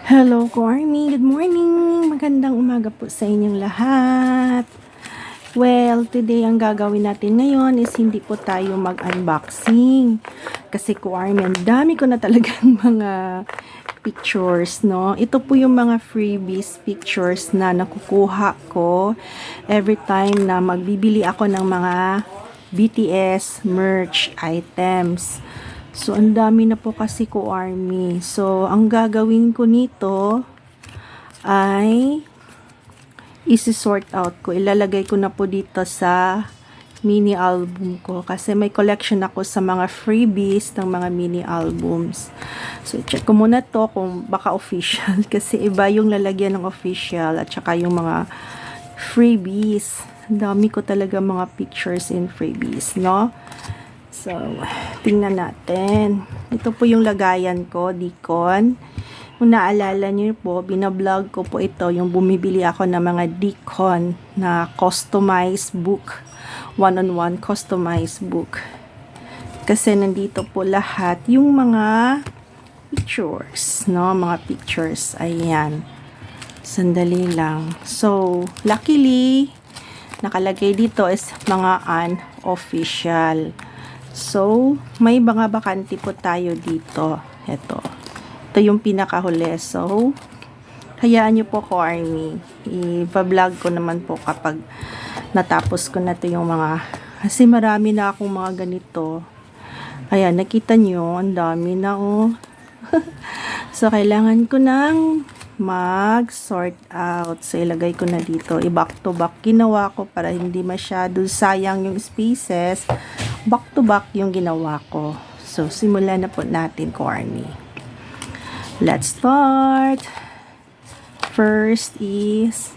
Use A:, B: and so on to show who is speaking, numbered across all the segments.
A: Hello, Cormy. Good morning. Magandang umaga po sa inyong lahat. Well, today ang gagawin natin ngayon is hindi po tayo mag-unboxing. Kasi Cormy, ang dami ko na talagang mga pictures, no? Ito po yung mga freebies pictures na nakukuha ko every time na magbibili ako ng mga BTS merch items. So, ang dami na po kasi ko, Army. So, ang gagawin ko nito ay isi-sort out ko. Ilalagay ko na po dito sa mini album ko. Kasi may collection ako sa mga freebies ng mga mini albums. So, check ko muna to kung baka official. Kasi iba yung lalagyan ng official at saka yung mga freebies. Ang dami ko talaga mga pictures in freebies, no? So, tingnan natin. Ito po yung lagayan ko, Deacon. Kung naalala nyo po, binablog ko po ito, yung bumibili ako ng mga Deacon na customized book. One-on-one customized book. Kasi nandito po lahat yung mga pictures, no? Mga pictures. Ayan. Sandali lang. So, luckily, nakalagay dito is mga unofficial. So, may mga bakante po tayo dito. Ito yung pinakahuli. So, hayaan nyo po ko, Army. I-vlog ko naman po kapag natapos ko na ito yung mga, kasi marami na akong mga ganito. Ayan, nakita nyo, ang dami na, oh. So, kailangan ko nang mag-sort out. So, ilagay ko na dito. I-back to back ginawa ko para hindi masyado sayang yung spaces. Back to back yung ginawa ko. So, simulan na po natin, Corny. Let's start. First is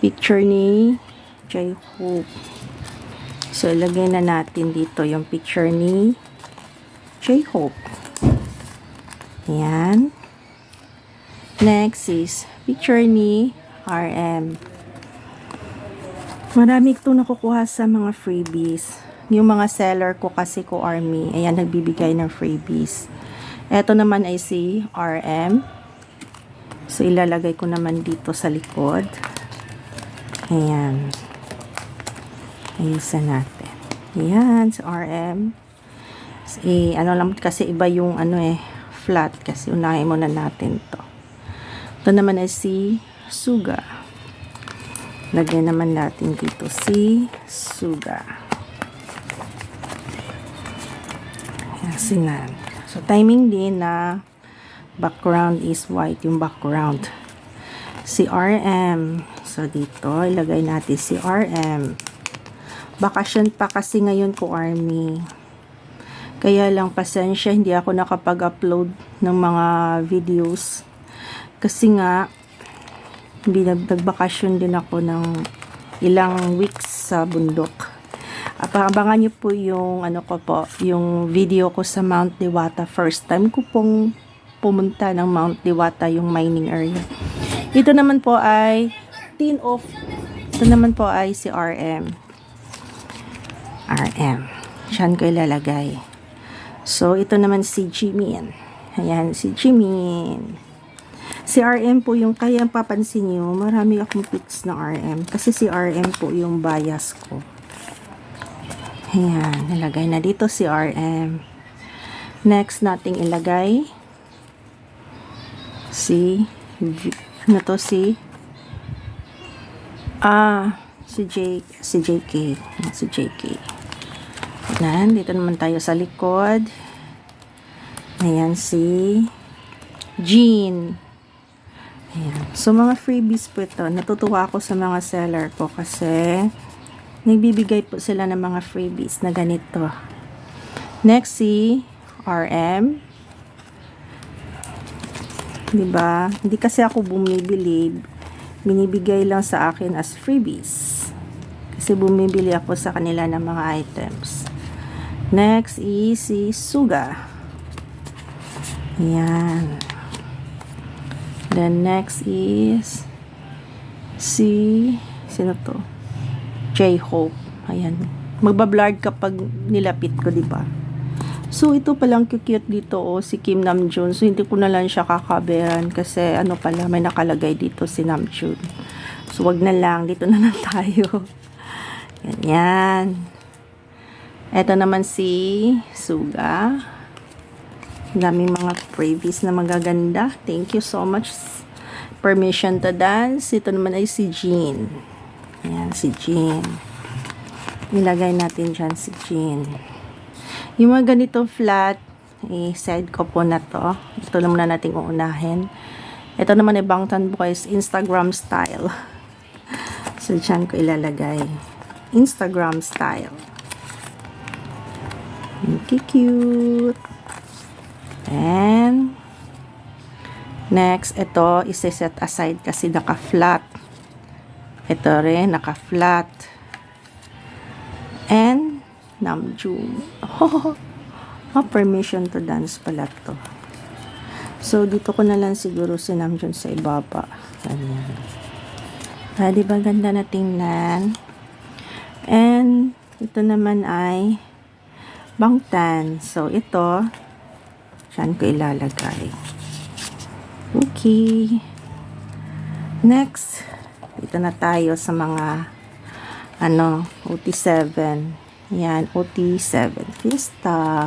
A: picture ni J-Hope. So, ilagay na natin dito yung picture ni J-Hope. Ayan. Next is picture ni RM. Marami itong nakukuha sa mga freebies. Yung mga seller ko kasi ko, Army, ayan, nagbibigay ng freebies. Ito naman ay si RM. So, ilalagay ko naman dito sa likod. Ayan. Ayusin natin. Ayan, si RM. Ano lang, kasi iba yung flat. Kasi unahin muna natin to. Ito naman ay si Suga. Lagyan naman natin dito si Suga. Sinan. So, timing din na background is white yung background. Si RM. So, dito, ilagay natin si RM. Bakasyon pa kasi ngayon ko, Army. Kaya lang, pasensya, hindi ako nakapag-upload ng mga videos. Kasi nga, nagbakasyon din ako ng ilang weeks sa bundok. Abangan nyo po yung yung video ko sa Mount Diwata. First time ko pong pumunta ng Mount Diwata, yung mining area. Ito naman po ay ito naman po ay si RM. Siyan ko ilalagay. So, ito naman si Jimin. Ayan, si Jimin. Si RM po yung, kaya papansin nyo, marami akong pics na RM. Kasi si RM po yung bias ko. Ayan, nilagay na dito si RM. Next nating ilagay si si JK. Si JK. Ayan, dito naman tayo sa likod. Ayan, si Jean. Ayan. So, mga freebies po ito. Natutuwa ako sa mga seller ko kasi nagbibigay po sila ng mga freebies na ganito. Next, si RM. Diba? Hindi kasi ako bumibili. Binibigay lang sa akin as freebies. Kasi bumibili ako sa kanila ng mga items. Next is si Suga. Ayan. Then next is sino to? J-Hope. Ayan. Magbablurred kapag nilapit ko, diba? So, ito palang cute dito, si Kim Namjoon. So, hindi ko na lang siya kakaberan kasi ano pala, may nakalagay dito si Namjoon. So, wag na lang. Dito na lang tayo. Ganyan. Ito naman si Suga. Daming mga freebies na magaganda. Thank you so much. Permission to dance. Ito naman ay si Jean. Ayan, si Jean. Nilagay natin dyan si Jean. Yung mga ganitong flat, side ko po na to. Ito lang muna natin uunahin. Ito naman ay Bangtan Boys Instagram style. So, dyan ko ilalagay. Instagram style. Okay, cute. And next, ito isi-set aside kasi naka-flat. Ito rin, naka-flat. And Namjoon. Oh, permission to dance pala to. So, dito ko na lang siguro si Namjoon sa ibaba. Ganyan. Diba ganda na tingnan? And ito naman ay Bangtan. So, ito saan ko ilalagay. Okay. Next, dito na tayo sa mga OT7. Yan, OT7 Fiesta.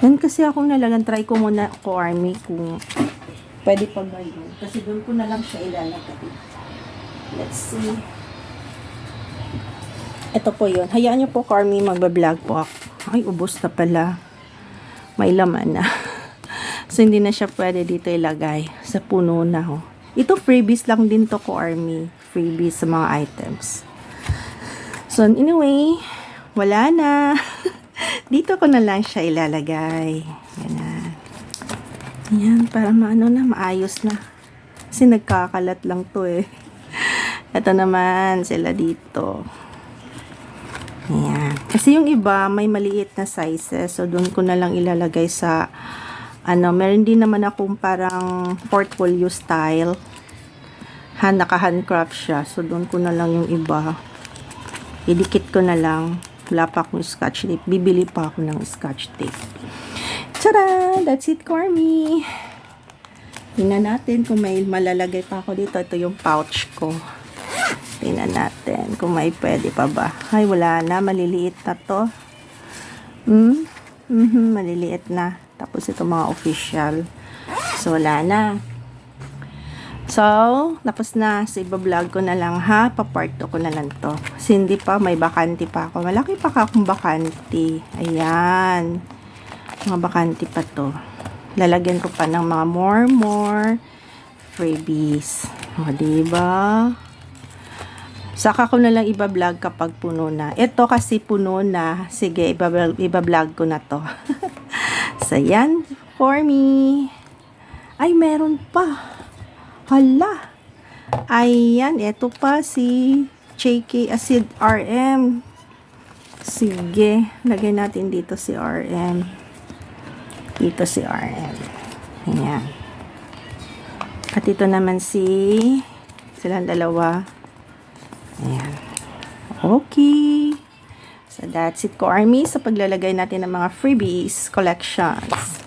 A: Yan kasi akong nalagan. Try ko muna ko Army kung pwede pa ba yun. Kasi doon ko na lang siya ilalagay. Let's see. Ito po yun. Hayaan nyo po Army, magbablog po ako. Ay, ubos na pala. May laman na. So, hindi na siya pwede dito ilagay. Sa puno na, oh. Ito, freebies lang din to ko, Army. Freebies sa mga items. So, anyway, wala na. Dito ko na lang siya ilalagay. Yan. Yan, para maayos na. Kasi nagkakalat lang to, eh. Ito naman, sila dito. Ayan. Kasi yung iba, may maliit na sizes. So, doon ko na lang ilalagay sa, meron din naman akong parang portfolio style. Naka-handcraft siya. So, doon ko na lang yung iba. Idikit ko na lang. Wala pa akong scotch tape. Bibili pa ako ng scotch tape. Tada! That's it, Cormy. Tingnan natin kung may malalagay pa ako dito. Ito yung pouch ko. Tingnan natin kung may pwede pa ba. Ay, wala na. Maliliit na to. Maliliit na. Tapos ito mga official. So, wala na. So, tapos na. So, iba-vlog ko na lang ha. Paparto ko na lang to. Kasi hindi pa. May bakante pa ako. Malaki pa akong bakante. Ayan. Mga bakante pa to. Lalagyan ko pa ng mga more freebies. O, diba? Saka ko na lang iba-vlog kapag puno na. Ito kasi puno na. Sige, iba-vlog ko na to. So, yan. For me. Ay, meron pa. Hala. Ayan, ito pa si JK Acid RM. Sige, lagay natin dito si RM. Dito si RM. Ayan. At ito naman silang dalawa. Ayan. Okay. So, that's it ko, Army, sa paglalagay natin ng mga freebies collections.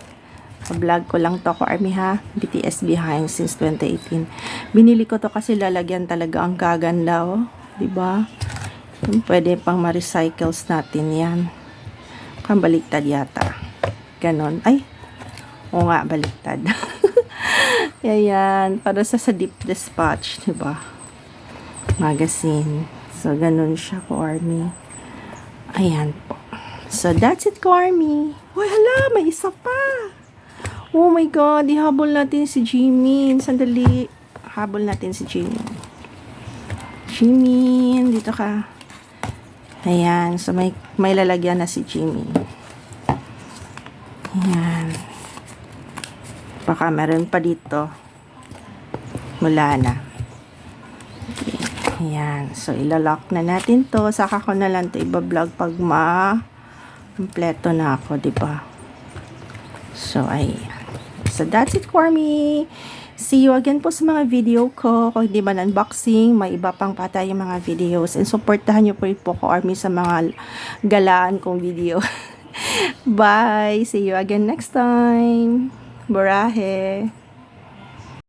A: Vlog ko lang to ko, Army, ha. BTS Behind since 2018. Binili ko to kasi lalagyan talaga ang gaganda, oh. Diba? Pwede pang ma-recycles natin yan. Baliktad yata. Ganon. Ay. Oo nga, baliktad. Ayan. Para sa deep dispatch, diba? Magazine. So, ganun siya ko, Army. Ayan po. So, that's it ko, Army. Uy, hala, may isa pa. Oh my God, ihabol natin si Jimin. Sandali. Habol natin si Jimin. Jimin, dito ka. Ayan. So, may lalagyan na si Jimin. Ayan. Baka meron pa dito. Wala na. Ayan. So, ilalock na natin to. Saka ko na lang to iba-vlog pag kompleto na ako, diba? So, ayan. So, that's it for me. See you again po sa mga video ko. Kung hindi man unboxing, may iba pang pa tayong mga videos. And supportahan nyo po rin po ko, Army, sa mga galaan kong video. Bye! See you again next time. Burahe!